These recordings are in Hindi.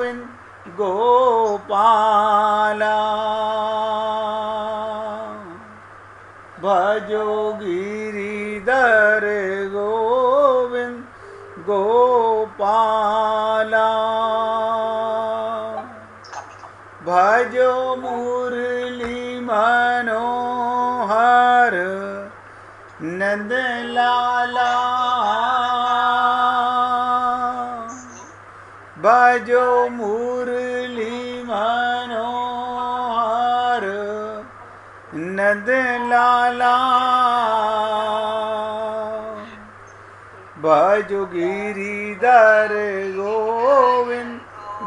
गोविंद गोपाला भजो गिरिधर गोविंद गोपाला भजो मुरली मनोहर नंद लाला भजो मुरली मनोहर नंद लाला भजो गिरिधर गोविंद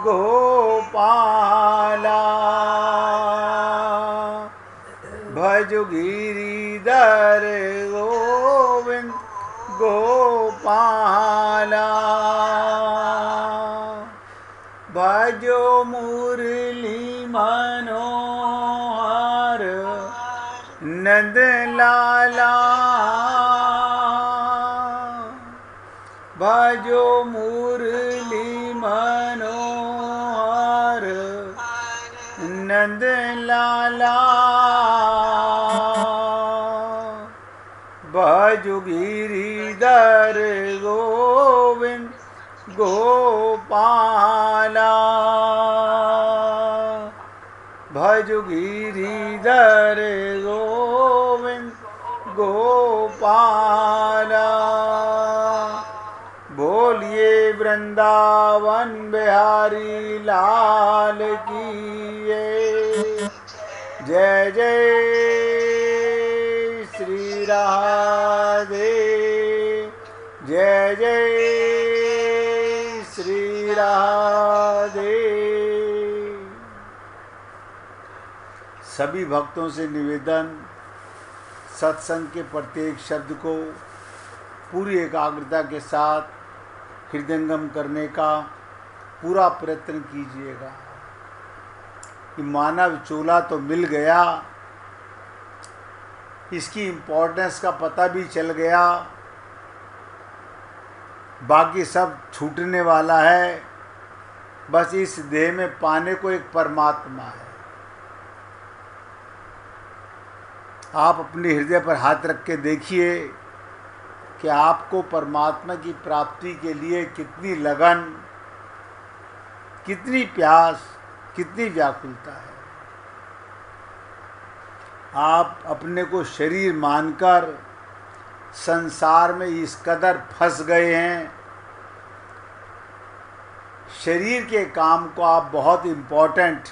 गोपाला भजो गिरिधर गोविंद गोपाला भजो मुरली मनोहर नंद लाला भजो मुरली मनोहर नंद लाला भजो गिरिधर गोविंद गोपाला भजो गिरिधर गोविंद गोपाला बोलिए वृंदावन बिहारी लाल की जय जय श्री राधे जय जय श्री राधे। सभी भक्तों से निवेदन, सत्संग के प्रत्येक शब्द को पूरी एकाग्रता के साथ हृदयंगम करने का पूरा प्रयत्न कीजिएगा। कि मानव चोला तो मिल गया, इसकी इम्पोर्टेंस का पता भी चल गया, बाकी सब छूटने वाला है। बस इस देह में पाने को एक परमात्मा है। आप अपने हृदय पर हाथ रख के देखिए कि आपको परमात्मा की प्राप्ति के लिए कितनी लगन, कितनी प्यास, कितनी व्याकुलता है। आप अपने को शरीर मानकर संसार में इस कदर फंस गए हैं। शरीर के काम को आप बहुत इम्पोर्टेंट,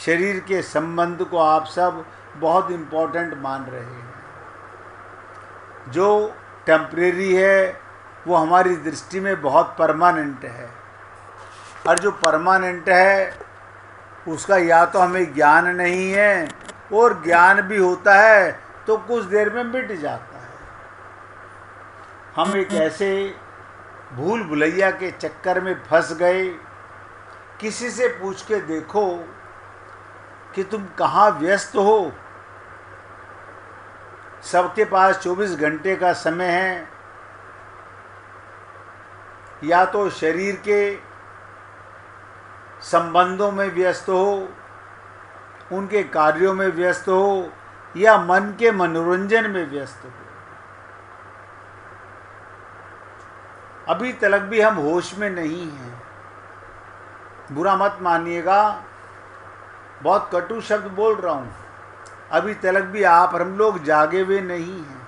शरीर के संबंध को आप सब बहुत इम्पोर्टेंट मान रहे हैं। जो टेम्परेरी है वो हमारी दृष्टि में बहुत परमानेंट है, और जो परमानेंट है उसका या तो हमें ज्ञान नहीं है, और ज्ञान भी होता है तो कुछ देर में मिट जाता है। हम एक ऐसे भूल भुलैया के चक्कर में फंस गए। किसी से पूछ के देखो कि तुम कहाँ व्यस्त हो। सबके पास 24 घंटे का समय है, या तो शरीर के संबंधों में व्यस्त हो, उनके कार्यों में व्यस्त हो, या मन के मनोरंजन में व्यस्त हो। अभी तक भी हम होश में नहीं हैं। बुरा मत मानिएगा, बहुत कटु शब्द बोल रहा हूँ। अभी तक भी आप हम लोग जागे हुए नहीं हैं।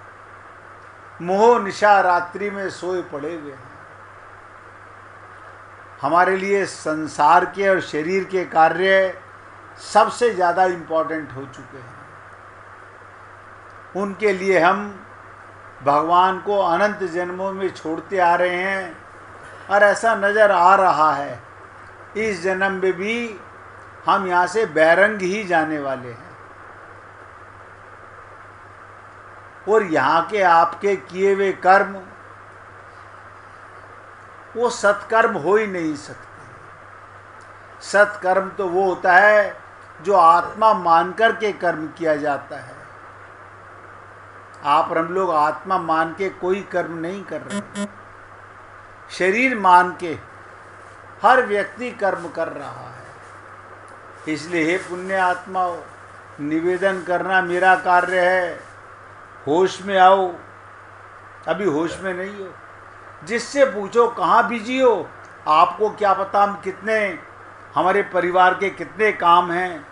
मोह निशा रात्रि में सोए पड़े हुए हैं। हमारे लिए संसार के और शरीर के कार्य सबसे ज़्यादा इम्पोर्टेंट हो चुके हैं। उनके लिए हम भगवान को अनंत जन्मों में छोड़ते आ रहे हैं, और ऐसा नज़र आ रहा है इस जन्म में भी हम यहाँ से बैरंग ही जाने वाले हैं। और यहाँ के आपके किए हुए कर्म वो सत्कर्म हो ही नहीं सकते। सत्कर्म तो वो होता है जो आत्मा मानकर के कर्म किया जाता है। आप और हम लोग आत्मा मान के कोई कर्म नहीं कर रहे, शरीर मान के हर व्यक्ति कर्म कर रहा है। इसलिए हे पुण्य आत्माओं, निवेदन करना मेरा कार्य है, होश में आओ। अभी होश में नहीं हो। जिससे पूछो कहाँ बिजी हो, आपको क्या पता हम कितने, हमारे परिवार के कितने काम हैं,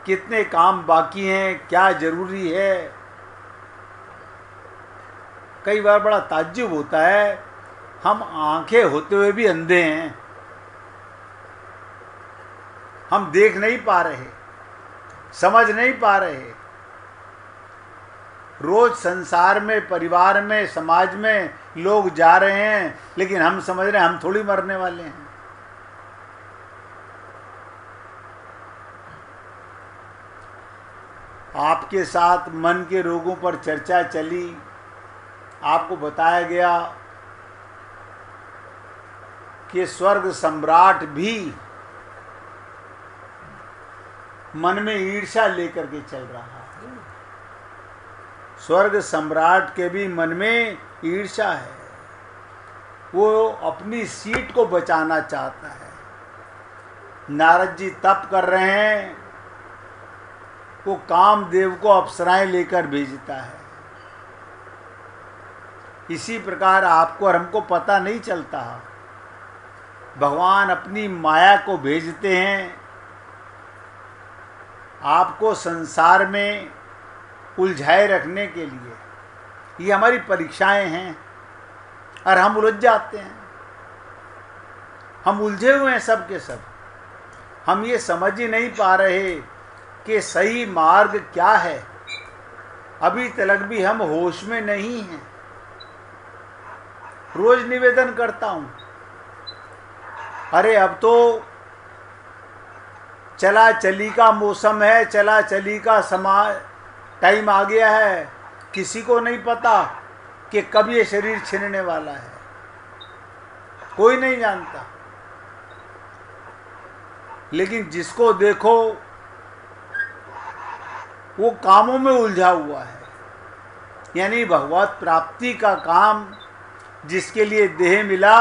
कितने काम बाकी हैं, क्या जरूरी है। कई बार बड़ा ताज्जुब होता है, हम आंखें होते हुए भी अंधे हैं, हम देख नहीं पा रहे, समझ नहीं पा रहे। रोज संसार में, परिवार में, समाज में लोग जा रहे हैं, लेकिन हम समझ रहे हैं हम थोड़ी मरने वाले हैं। आपके साथ मन के रोगों पर चर्चा चली, आपको बताया गया कि स्वर्ग सम्राट भी मन में ईर्ष्या लेकर के चल रहा है। स्वर्ग सम्राट के भी मन में ईर्ष्या है, वो अपनी सीट को बचाना चाहता है। नारद जी तप कर रहे हैं, वो कामदेव को अप्सराएं लेकर भेजता है। इसी प्रकार आपको और हमको पता नहीं चलता, भगवान अपनी माया को भेजते हैं आपको संसार में उलझाए रखने के लिए। ये हमारी परीक्षाएं हैं और हम उलझ जाते हैं, हम उलझे हुए हैं सब के सब। हम ये समझ ही नहीं पा रहे कि सही मार्ग क्या है। अभी तक भी हम होश में नहीं हैं। रोज निवेदन करता हूं, अरे अब तो चला चली का मौसम है, चला चली का टाइम आ गया है। किसी को नहीं पता कि कब ये शरीर छिनने वाला है, कोई नहीं जानता। लेकिन जिसको देखो वो कामों में उलझा हुआ है, यानी भगवत प्राप्ति का काम जिसके लिए देह मिला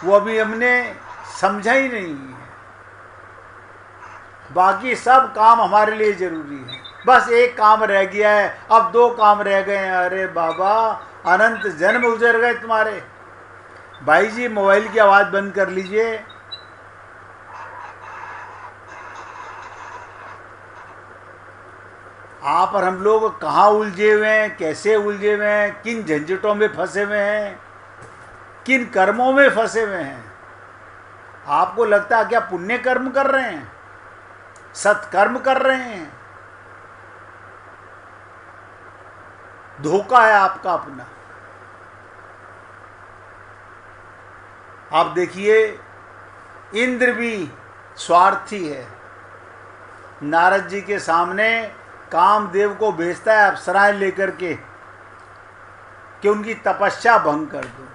वो अभी हमने समझा ही नहीं है। बाकी सब काम हमारे लिए जरूरी है, बस एक काम रह गया है, अब 2 काम रह गए हैं। अरे बाबा, अनंत जन्म गुजर गए तुम्हारे। भाई जी मोबाइल की आवाज़ बंद कर लीजिए। आप और हम लोग कहाँ उलझे हुए हैं, कैसे उलझे हुए हैं, किन झंझटों में फंसे हुए हैं, किन कर्मों में फंसे हुए हैं। आपको लगता है क्या पुण्य कर्म कर रहे हैं, सत्कर्म कर रहे हैं? धोखा है आपका अपना। आप देखिए, इंद्र भी स्वार्थी है। नारद जी के सामने कामदेव को भेजता है अप्सराएं लेकर के कि उनकी तपस्या भंग कर दो।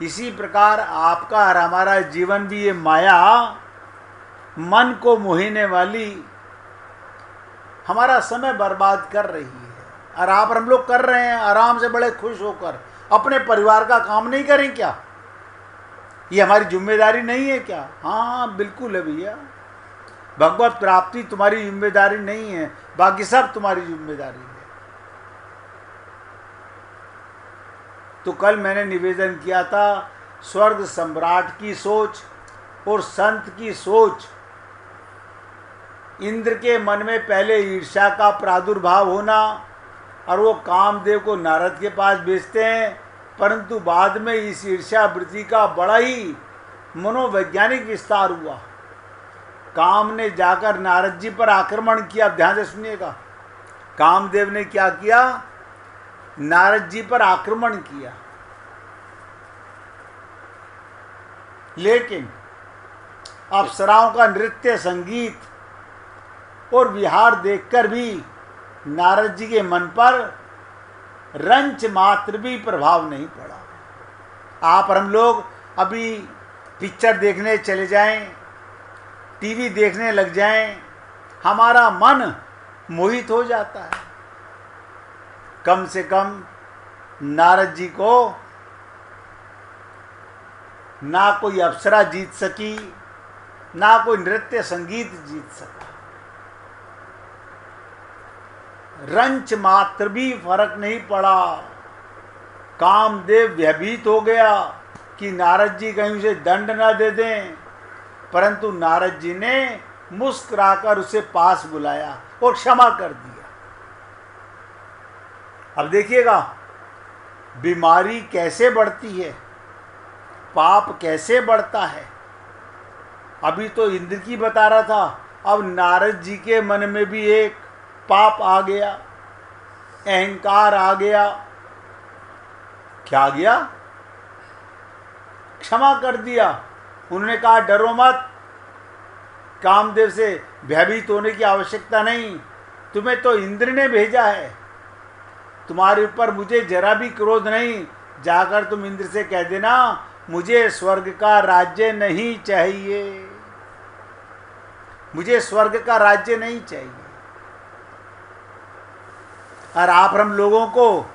इसी प्रकार आपका और हमारा जीवन भी ये माया, मन को मोहिने वाली, हमारा समय बर्बाद कर रही है। और आप और हम लोग कर रहे हैं आराम से, बड़े खुश होकर। अपने परिवार का काम नहीं करें क्या? ये हमारी जिम्मेदारी नहीं है क्या? हाँ बिल्कुल है भैया, भगवत प्राप्ति तुम्हारी जिम्मेदारी नहीं है, बाकी सब तुम्हारी जिम्मेदारी है। तो कल मैंने निवेदन किया था, स्वर्ग सम्राट की सोच और संत की सोच। इंद्र के मन में पहले ईर्ष्या का प्रादुर्भाव होना, और वो कामदेव को नारद के पास भेजते हैं, परंतु बाद में इस ईर्ष्या वृत्ति का बड़ा ही मनोवैज्ञानिक विस्तार हुआ। काम ने जाकर नारद जी पर आक्रमण किया। ध्यान से सुनिएगा, कामदेव ने क्या किया? नारद जी पर आक्रमण किया। लेकिन अप्सराओं का नृत्य, संगीत और विहार देखकर भी नारद जी के मन पर रंच मात्र भी प्रभाव नहीं पड़ा। आप और हम लोग अभी पिक्चर देखने चले जाएं, टीवी देखने लग जाएं, हमारा मन मोहित हो जाता है। कम से कम नारद जी को ना कोई अप्सरा जीत सकी, ना कोई नृत्य संगीत जीत सका। रंच मात्र भी फर्क नहीं पड़ा। कामदेव भयभीत हो गया कि नारद जी कहीं उसे दंड ना दे दें, परंतु नारद जी ने मुस्कुराकर उसे पास बुलाया और क्षमा कर दिया। अब देखिएगा बीमारी कैसे बढ़ती है, पाप कैसे बढ़ता है। अभी तो इंद्र की बता रहा था, अब नारद जी के मन में भी एक पाप आ गया, अहंकार आ गया। क्या गया? क्षमा कर दिया। उन्होंने कहा डरो मत, कामदेव से भयभीत होने की आवश्यकता नहीं, तुम्हें तो इंद्र ने भेजा है, तुम्हारे ऊपर मुझे जरा भी क्रोध नहीं। जाकर तुम इंद्र से कह देना मुझे स्वर्ग का राज्य नहीं चाहिए, मुझे स्वर्ग का राज्य नहीं चाहिए। और आप हम लोगों को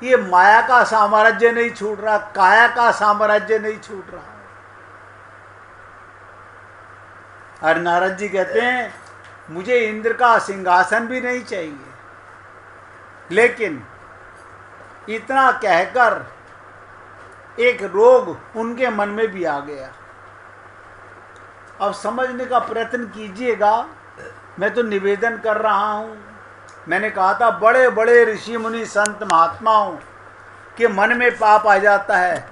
ये माया का साम्राज्य नहीं छूट रहा, काया का साम्राज्य नहीं छूट रहा। और नारद जी कहते हैं मुझे इंद्र का सिंहासन भी नहीं चाहिए। लेकिन इतना कहकर एक रोग उनके मन में भी आ गया। अब समझने का प्रयत्न कीजिएगा, मैं तो निवेदन कर रहा हूँ। मैंने कहा था बड़े बड़े ऋषि मुनि संत महात्माओं के मन में पाप आ जाता है,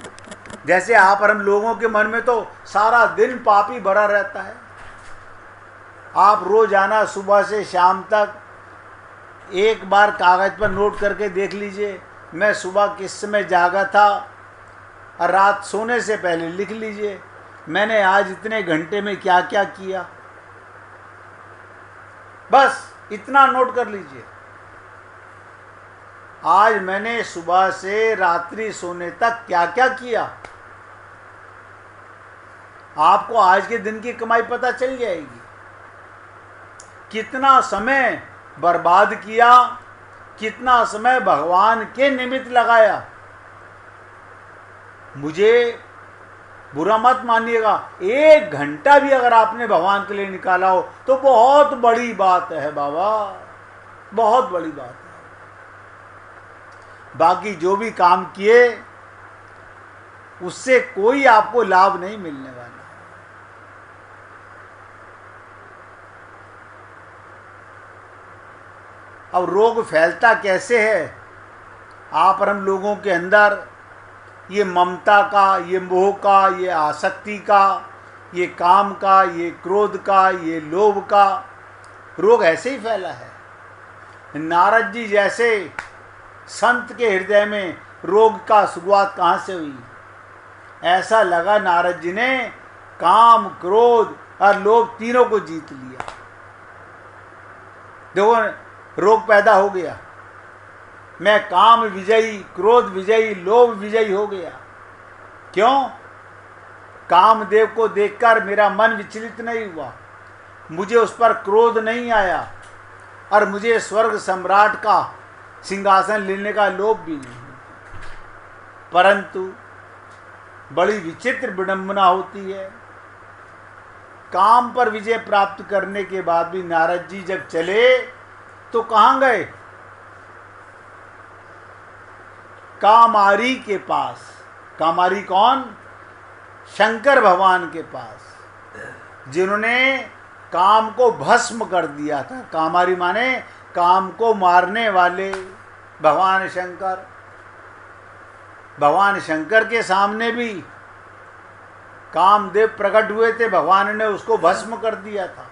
जैसे आप और हम लोगों के मन में तो सारा दिन पाप ही भरा रहता है। आप रोजाना सुबह से शाम तक एक बार कागज पर नोट करके देख लीजिए, मैं सुबह किस समय जागा था, और रात सोने से पहले लिख लीजिए मैंने आज इतने घंटे में क्या क्या किया। बस इतना नोट कर लीजिए, आज मैंने सुबह से रात्रि सोने तक क्या क्या किया। आपको आज के दिन की कमाई पता चल जाएगी, कितना समय बर्बाद किया, कितना समय भगवान के निमित्त लगाया। मुझे बुरा मत मानिएगा, 1 घंटा भी अगर आपने भगवान के लिए निकाला हो तो बहुत बड़ी बात है बाबा, बहुत बड़ी बात है। बाकी जो भी काम किए उससे कोई आपको लाभ नहीं मिलने वाला। अब रोग फैलता कैसे है? आप और हम लोगों के अंदर ये ममता का, ये मोह का, ये आसक्ति का, ये काम का, ये क्रोध का, ये लोभ का रोग ऐसे ही फैला है। नारद जी जैसे संत के हृदय में रोग का शुरुआत कहाँ से हुई? ऐसा लगा नारद जी ने काम, क्रोध और लोभ तीनों को जीत लिया। देखो रोग पैदा हो गया। मैं काम विजयी, क्रोध विजयी, लोभ विजयी हो गया। क्यों? कामदेव को देखकर मेरा मन विचलित नहीं हुआ, मुझे उस पर क्रोध नहीं आया, और मुझे स्वर्ग सम्राट का सिंहासन लेने का लोभ भी नहीं। परंतु बड़ी विचित्र विडंबना होती है, काम पर विजय प्राप्त करने के बाद भी नारद जी जब चले तो कहाँ गए? कामारी के पास। कामारी कौन? शंकर भगवान के पास, जिन्होंने काम को भस्म कर दिया था। कामारी माने काम को मारने वाले भगवान शंकर। भगवान शंकर के सामने भी कामदेव प्रकट हुए थे, भगवान ने उसको भस्म कर दिया था।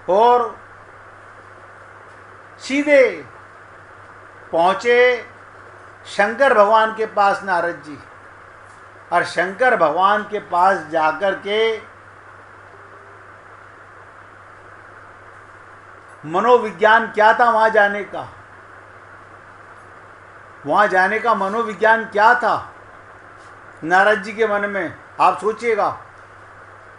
और सीधे पहुंचे शंकर भगवान के पास नारद जी, और शंकर भगवान के पास जाकर के मनोविज्ञान क्या था वहां जाने का? वहां जाने का मनोविज्ञान क्या था नारद जी के मन में? आप सोचिएगा,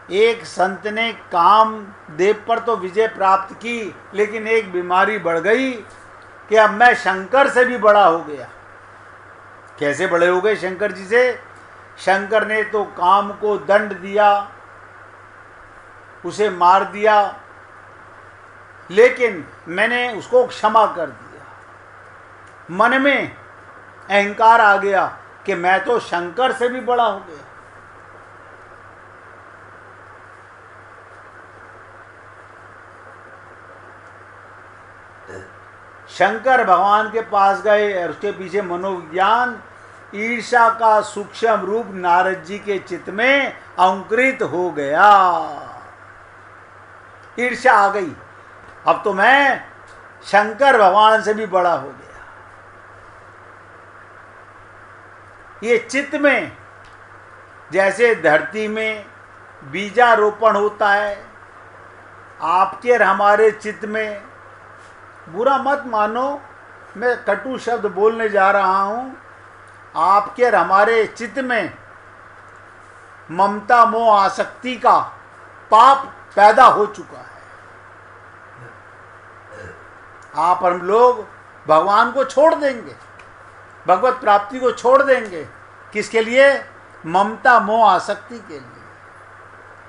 एक संत ने कामदेव पर तो विजय प्राप्त की, लेकिन एक बीमारी बढ़ गई कि अब मैं शंकर से भी बड़ा हो गया। कैसे बड़े हो गए शंकर जी से? शंकर ने तो काम को दंड दिया, उसे मार दिया, लेकिन मैंने उसको क्षमा कर दिया। मन में अहंकार आ गया कि मैं तो शंकर से भी बड़ा हो गया। शंकर भगवान के पास गए और उसके पीछे मनोविज्ञान, ईर्षा का सूक्ष्म रूप नारद जी के चित्त में अंकुरित हो गया। ईर्षा आ गई, अब तो मैं शंकर भगवान से भी बड़ा हो गया। ये चित्त में जैसे धरती में बीजारोपण होता है, आपके और हमारे चित्त में, बुरा मत मानो मैं कटु शब्द बोलने जा रहा हूं, आपके और हमारे चित्त में ममता मोह आसक्ति का पाप पैदा हो चुका है। आप हम लोग भगवान को छोड़ देंगे, भगवत प्राप्ति को छोड़ देंगे, किसके लिए? ममता मोह आसक्ति के लिए।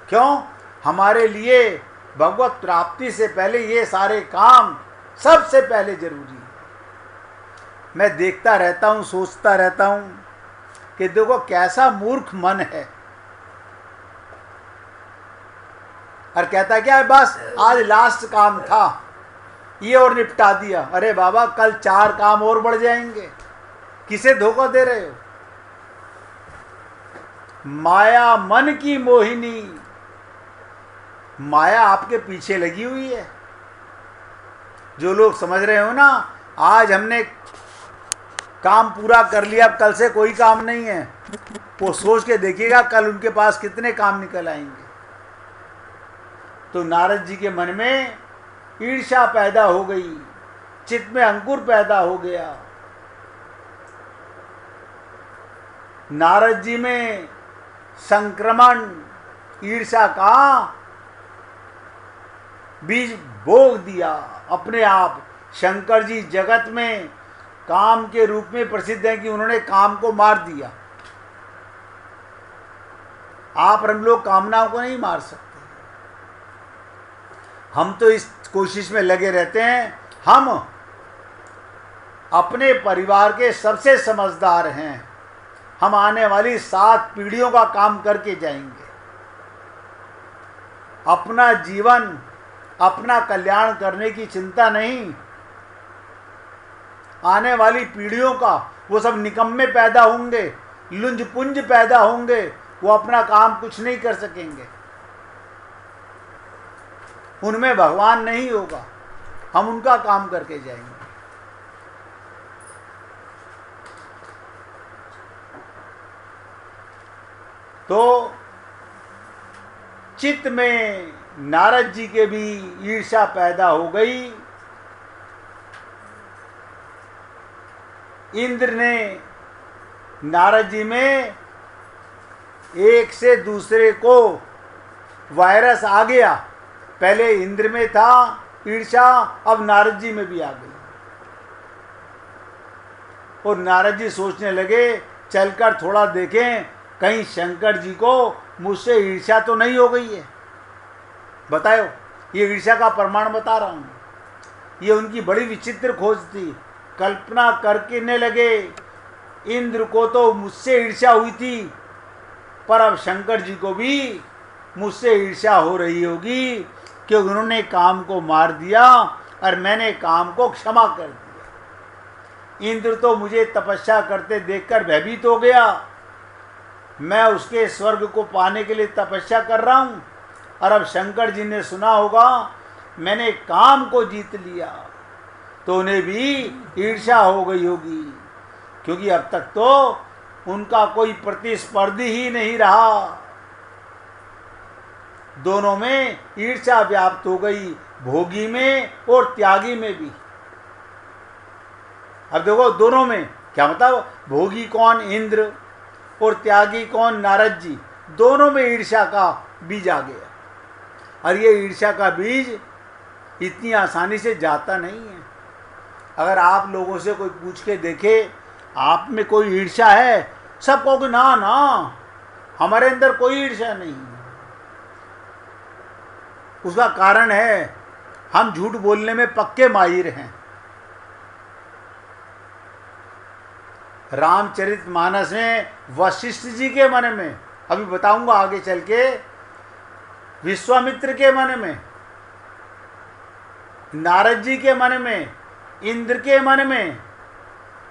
क्यों? हमारे लिए भगवत प्राप्ति से पहले ये सारे काम सबसे पहले जरूरी है। मैं देखता रहता हूँ, सोचता रहता हूँ कि देखो कैसा मूर्ख मन है, और कहता क्या है, बस आज लास्ट काम था ये और निपटा दिया। अरे बाबा, कल 4 काम और बढ़ जाएंगे। किसे धोखा दे रहे हो? माया मन की मोहिनी, माया आपके पीछे लगी हुई है। जो लोग समझ रहे हो ना, आज हमने काम पूरा कर लिया, अब कल से कोई काम नहीं है, वो सोच के देखिएगा कल उनके पास कितने काम निकल आएंगे। तो नारद जी के मन में ईर्ष्या पैदा हो गई, चित्त में अंकुर पैदा हो गया। नारद जी में संक्रमण ईर्ष्या का बीज बोग दिया अपने आप। शंकर जी जगत में काम के रूप में प्रसिद्ध हैं कि उन्होंने काम को मार दिया। आप और हम लोग कामनाओं को नहीं मार सकते। हम तो इस कोशिश में लगे रहते हैं, हम अपने परिवार के सबसे समझदार हैं, हम आने वाली 7 पीढ़ियों का काम करके जाएंगे। अपना जीवन, अपना कल्याण करने की चिंता नहीं, आने वाली पीढ़ियों का। वो सब निकम्मे पैदा होंगे, लुंज पुंज पैदा होंगे, वो अपना काम कुछ नहीं कर सकेंगे, उनमें भगवान नहीं होगा, हम उनका काम करके जाएंगे। तो चित्त में नारद जी के भी ईर्ष्या पैदा हो गई। इंद्र ने नारद जी में एक से दूसरे को वायरस आ गया। पहले इंद्र में था ईर्ष्या, अब नारद जी में भी आ गई। और नारद जी सोचने लगे, चलकर थोड़ा देखें कहीं शंकर जी को मुझसे ईर्ष्या तो नहीं हो गई है। बताओ, ये ईर्ष्या का प्रमाण बता रहा हूँ। ये उनकी बड़ी विचित्र खोज थी। कल्पना करने लगे, इंद्र को तो मुझसे ईर्ष्या हुई थी, पर अब शंकर जी को भी मुझसे ईर्ष्या हो रही होगी कि उन्होंने काम को मार दिया और मैंने काम को क्षमा कर दिया। इंद्र तो मुझे तपस्या करते देखकर भयभीत हो गया। मैं उसके स्वर्ग को पाने के लिए तपस्या कर रहा हूँ, और अब शंकर जी ने सुना होगा मैंने काम को जीत लिया, तो उन्हें भी ईर्ष्या हो गई होगी, क्योंकि अब तक तो उनका कोई प्रतिस्पर्धी ही नहीं रहा। दोनों में ईर्ष्या व्याप्त हो गई, भोगी में और त्यागी में भी। अब देखो दोनों में क्या मतलब, भोगी कौन? इंद्र, और त्यागी कौन? नारद जी। दोनों में ईर्ष्या का बीज आ गया। और ये ईर्ष्या का बीज इतनी आसानी से जाता नहीं है। अगर आप लोगों से कोई पूछ के देखे आप में कोई ईर्ष्या है? सब कहोगे ना ना, हमारे अंदर कोई ईर्ष्या नहीं। उसका कारण है हम झूठ बोलने में पक्के माहिर हैं। रामचरितमानस में वशिष्ठ जी के मन में, अभी बताऊंगा आगे चल के, विश्वामित्र के मन में, नारद जी के मन में, इंद्र के मन में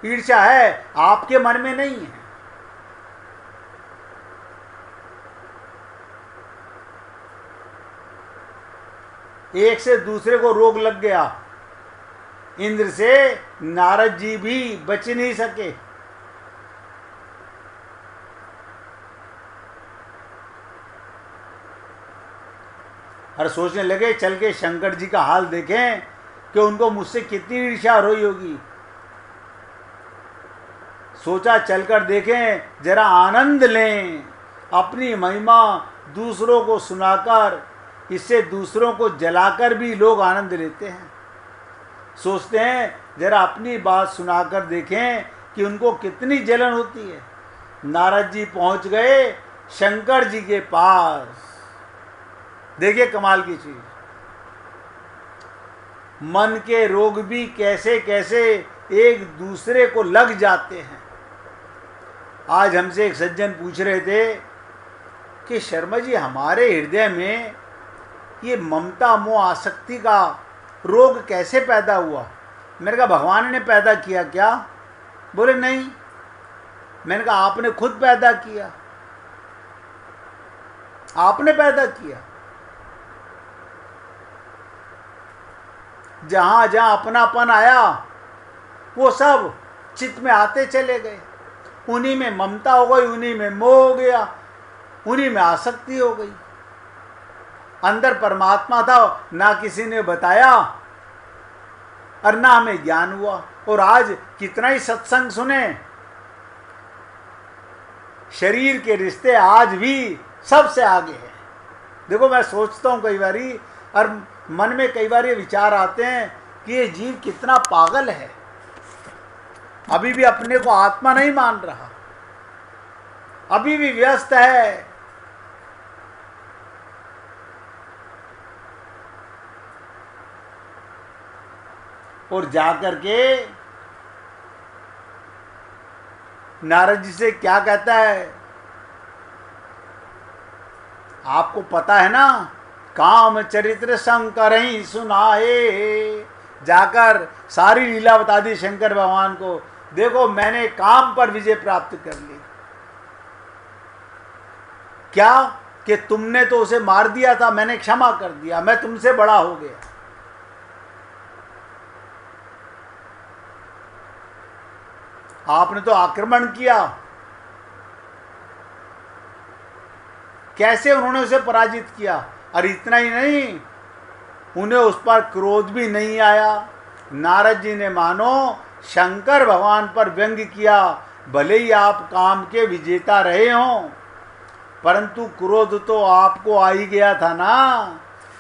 ईर्ष्या है, आपके मन में नहीं है। एक से दूसरे को रोग लग गया, इंद्र से नारद जी भी बच नहीं सके। और सोचने लगे चल के शंकर जी का हाल देखें कि उनको मुझसे कितनी ईर्ष्या हो रही होगी। सोचा चलकर देखें, जरा आनंद लें, अपनी महिमा दूसरों को सुनाकर, इससे दूसरों को जलाकर भी लोग आनंद लेते हैं। सोचते हैं जरा अपनी बात सुनाकर देखें कि उनको कितनी जलन होती है। नारद जी पहुंच गए शंकर जी के पास। देखिए कमाल की चीज, मन के रोग भी कैसे कैसे एक दूसरे को लग जाते हैं। आज हमसे एक सज्जन पूछ रहे थे कि शर्मा जी, हमारे हृदय में ये ममता मोह आसक्ति का रोग कैसे पैदा हुआ? मैंने कहा भगवान ने पैदा किया क्या? बोले नहीं। मैंने कहा आपने खुद पैदा किया, आपने पैदा किया। जहां जहां अपनापन आया वो सब चित्त में आते चले गए। उन्हीं में ममता हो गई, उन्हीं में मोह हो गया, उन्हीं में आसक्ति हो गई। अंदर परमात्मा था, ना किसी ने बताया और ना हमें ज्ञान हुआ। और आज कितना ही सत्संग सुने, शरीर के रिश्ते आज भी सबसे आगे हैं। देखो मैं सोचता हूँ कई बारी, और मन में कई बार ये विचार आते हैं कि ये जीव कितना पागल है, अभी भी अपने को आत्मा नहीं मान रहा, अभी भी व्यस्त है। और जाकर के नारद जी से क्या कहता है, आपको पता है ना, काम चरित्र शंकर ही सुनाए। जाकर सारी लीला बता दी शंकर भगवान को, देखो मैंने काम पर विजय प्राप्त कर ली। क्या कि तुमने तो उसे मार दिया था, मैंने क्षमा कर दिया, मैं तुमसे बड़ा हो गया। आपने तो आक्रमण किया, कैसे उन्होंने उसे पराजित किया। और इतना ही नहीं, उन्हें उस पर क्रोध भी नहीं आया। नारद जी ने मानो शंकर भगवान पर व्यंग किया, भले ही आप काम के विजेता रहे हों, परंतु क्रोध तो आपको आ ही गया था ना,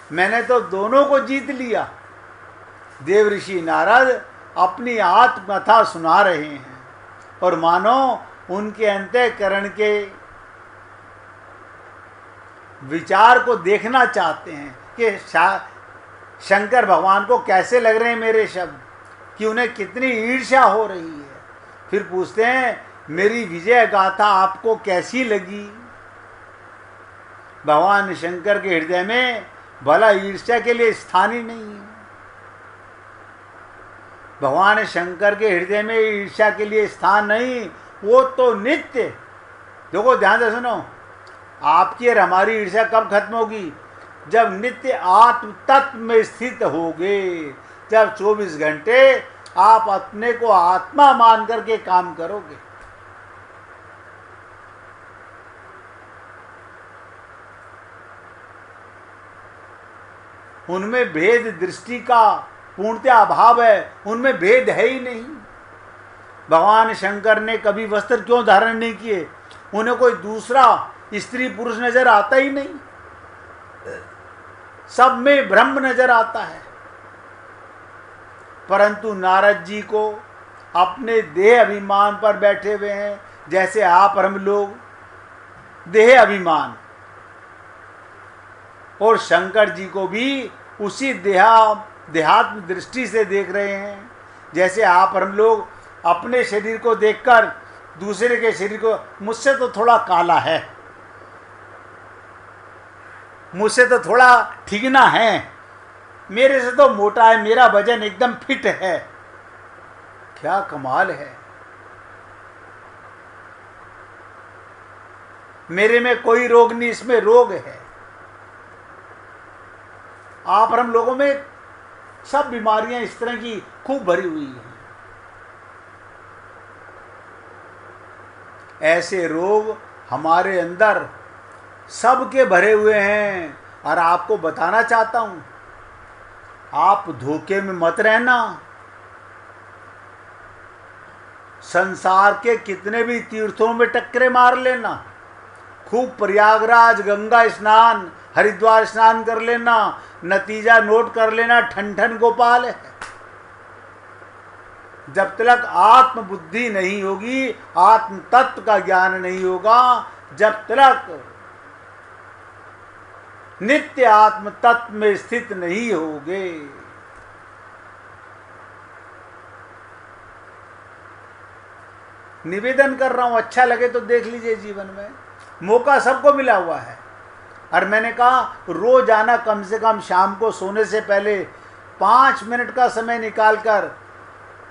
मैंने तो दोनों को जीत लिया। देवऋषि नारद अपनी आत्मकथा सुना रहे हैं और मानो उनके अंतःकरण के विचार को देखना चाहते हैं कि शंकर भगवान को कैसे लग रहे हैं मेरे शब्द, कि उन्हें कितनी ईर्ष्या हो रही है। फिर पूछते हैं मेरी विजय गाथा आपको कैसी लगी? भगवान शंकर के हृदय में भला ईर्ष्या के लिए स्थान ही नहीं है। भगवान शंकर के हृदय में ईर्ष्या के लिए स्थान नहीं, वो तो नित्य। देखो ध्यान से सुनो, आपकी और हमारी ईर्ष्या कब खत्म होगी? जब नित्य आत्म तत्व में स्थित होगे, जब 24 घंटे आप अपने को आत्मा मान करके काम करोगे। उनमें भेद दृष्टि का पूर्णतः अभाव है, उनमें भेद है ही नहीं। भगवान शंकर ने कभी वस्त्र क्यों धारण नहीं किए? उन्हें कोई दूसरा स्त्री पुरुष नजर आता ही नहीं, सब में ब्रह्म नजर आता है। परंतु नारद जी को अपने देह अभिमान पर बैठे हुए हैं, जैसे आप और हम लोग देह अभिमान, और शंकर जी को भी उसी देहात्म दृष्टि से देख रहे हैं, जैसे आप और हम लोग अपने शरीर को देखकर दूसरे के शरीर को, मुझसे तो थोड़ा काला है, मुझसे तो थोड़ा ठिगना है, मेरे से तो मोटा है, मेरा वजन एकदम फिट है। क्या कमाल है, मेरे में कोई रोग नहीं, इसमें रोग है। आप और हम लोगों में सब बीमारियां इस तरह की खूब भरी हुई हैं। ऐसे रोग हमारे अंदर सबके भरे हुए हैं, और आपको बताना चाहता हूं, आप धोखे में मत रहना। संसार के कितने भी तीर्थों में टक्करे मार लेना, खूब प्रयागराज गंगा स्नान, हरिद्वार स्नान कर लेना, नतीजा नोट कर लेना, ठन ठन गोपाल है। जब तक आत्म बुद्धि नहीं होगी, आत्म तत्व का ज्ञान नहीं होगा, जब तक नित्य आत्म तत्व में स्थित नहीं होगे। निवेदन कर रहा हूं, अच्छा लगे तो देख लीजिए। जीवन में मौका सबको मिला हुआ है, और मैंने कहा रोजाना कम से कम शाम को सोने से पहले 5 मिनट का समय निकालकर,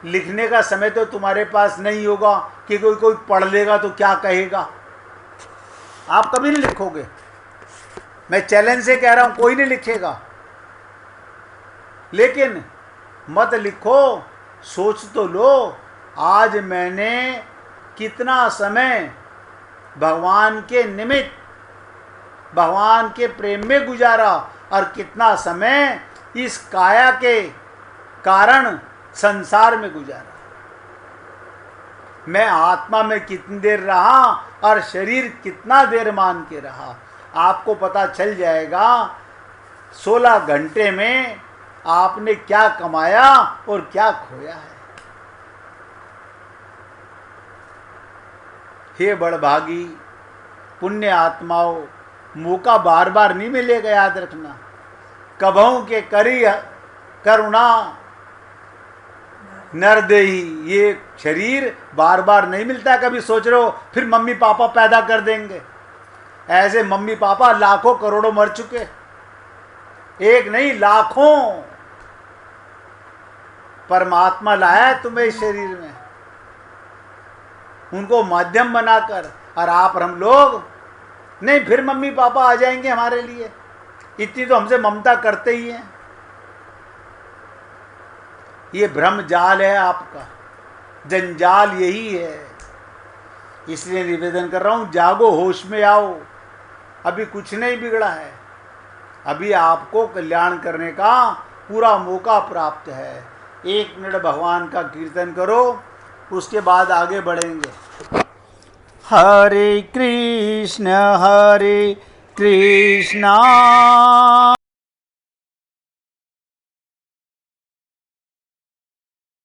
लिखने का समय तो तुम्हारे पास नहीं होगा कि कोई पढ़ लेगा तो क्या कहेगा, आप कभी नहीं लिखोगे। मैं चैलेंज से कह रहा हूं, कोई नहीं लिखेगा, लेकिन मत लिखो, सोच तो लो, आज मैंने कितना समय भगवान के निमित्त, भगवान के प्रेम में गुजारा, और कितना समय इस काया के कारण संसार में गुजारा। मैं आत्मा में कितनी देर रहा और शरीर कितना देर मान के रहा, आपको पता चल जाएगा 16 घंटे में आपने क्या कमाया और क्या खोया है। हे बड़भागी पुण्य आत्माओं, मौका बार बार नहीं मिलेगा, याद रखना। कभों के करी करुणा नरदेही, ये शरीर बार बार नहीं मिलता। कभी सोच रहे हो फिर मम्मी पापा पैदा कर देंगे, ऐसे मम्मी पापा लाखों करोड़ों मर चुके, एक नहीं लाखों। परमात्मा लाया है तुम्हें इस शरीर में, उनको माध्यम बनाकर, और आप और हम लोग नहीं, फिर मम्मी पापा आ जाएंगे हमारे लिए, इतनी तो हमसे ममता करते ही हैं। ये भ्रम जाल है आपका, जंजाल यही है। इसलिए निवेदन कर रहा हूं, जागो, होश में आओ, अभी कुछ नहीं बिगड़ा है, अभी आपको कल्याण करने का पूरा मौका प्राप्त है। 1 मिनट भगवान का कीर्तन करो, उसके बाद आगे बढ़ेंगे। हरे कृष्ण